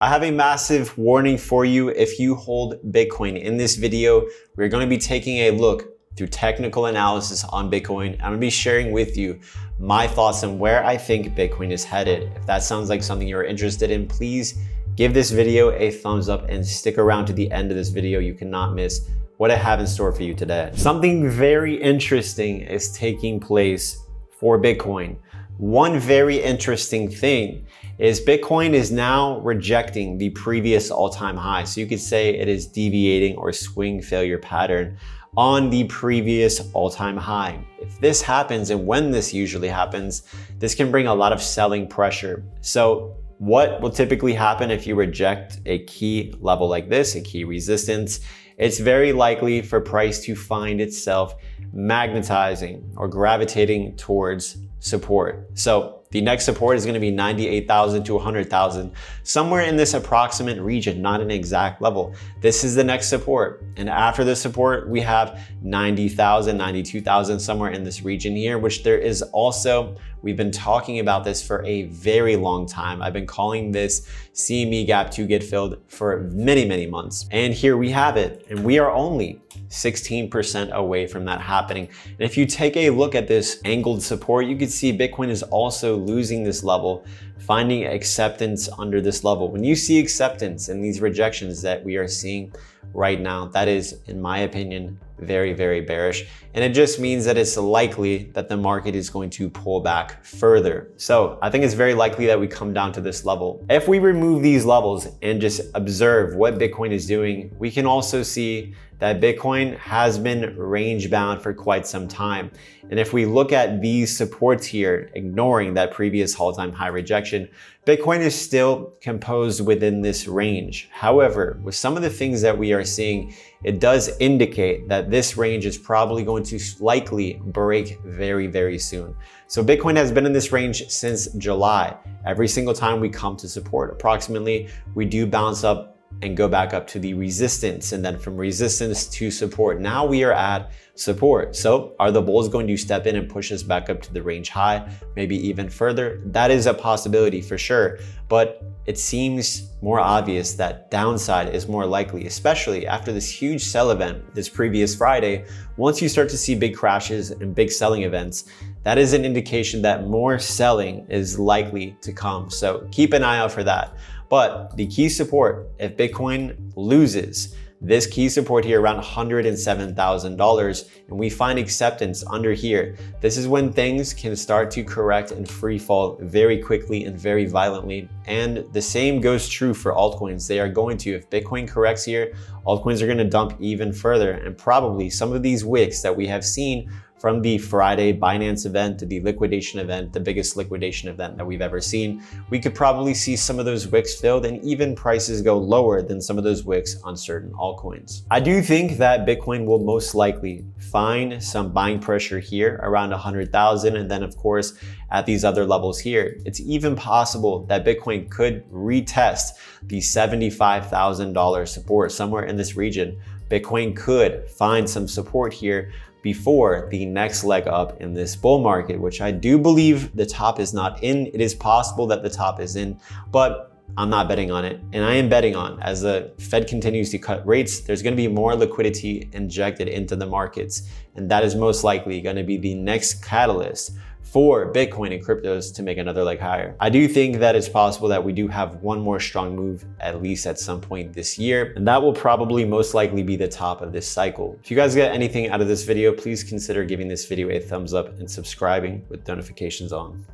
I have a massive warning for you if you hold Bitcoin. In this video, we're going to be taking a look through technical analysis on Bitcoin. I'm going to be sharing with you my thoughts on where I think Bitcoin is headed. If that sounds like something you're interested in, please give this video a thumbs up and stick around to the end of this video. You cannot miss what I have in store for you today. Something very interesting is taking place for Bitcoin. One very interesting thing is Bitcoin is now rejecting the previous all-time high. So you could say it is deviating or swing failure pattern on the previous all-time high. If this happens, and when this usually happens, this can bring a lot of selling pressure. So what will typically happen if you reject a key level like this, a key resistance? It's very likely for price to find itself magnetizing or gravitating towards support. So the next support is going to be 98,000 to 100,000, somewhere in this approximate region, not an exact level. This is the next support. And after the support, we have 90,000, 92,000, somewhere in this region here, which there is also, we've been talking about this for a very long time. I've been calling this CME gap to get filled for many, many months. And here we have it. And we are only 16% away from that happening. And if you take a look at this angled support, you can see Bitcoin is also losing this level, finding acceptance under this level. When you see acceptance in these rejections that we are seeing right now, that is, in my opinion, very, very bearish. And it just means that it's likely that the market is going to pull back further. So I think it's very likely that we come down to this level. If we remove these levels and just observe what Bitcoin is doing, we can also see that Bitcoin has been range bound for quite some time. And if we look at these supports here, ignoring that previous all-time high rejection, Bitcoin is still composed within this range. However, with some of the things that we are seeing, it does indicate that this range is probably going to likely break very, very soon. So Bitcoin has been in this range since July. Every single time we come to support, approximately, we do bounce up and go back up to the resistance, and then from resistance to support. Now we are at support. So are the bulls going to step in and push us back up to the range high, maybe even further? That is a possibility for sure, but it seems more obvious that downside is more likely, especially after this huge sell event this previous Friday. Once you start to see big crashes and big selling events, that is an indication that more selling is likely to come. So keep an eye out for that. But the key support, if Bitcoin loses this key support here around $107,000 and we find acceptance under here, this is when things can start to correct and free fall very quickly and very violently. And the same goes true for altcoins. They are going to, if Bitcoin corrects here, altcoins are going to dump even further, and probably some of these wicks that we have seen from the Friday Binance event to the liquidation event, the biggest liquidation event that we've ever seen, we could probably see some of those wicks filled and even prices go lower than some of those wicks on certain altcoins. I do think that Bitcoin will most likely find some buying pressure here around 100,000, and then of course at these other levels here. It's even possible that Bitcoin could retest the $75,000 support somewhere in this region. Bitcoin could find some support here before the next leg up in this bull market, which I do believe the top is not in. It is possible that the top is in, but I'm not betting on it. And I am betting on, as the Fed continues to cut rates, there's going to be more liquidity injected into the markets. And that is most likely going to be the next catalyst for Bitcoin and cryptos to make another leg higher. I do think that it's possible that we do have one more strong move, at least at some point this year, and that will probably most likely be the top of this cycle. If you guys get anything out of this video, please consider giving this video a thumbs up and subscribing with notifications on.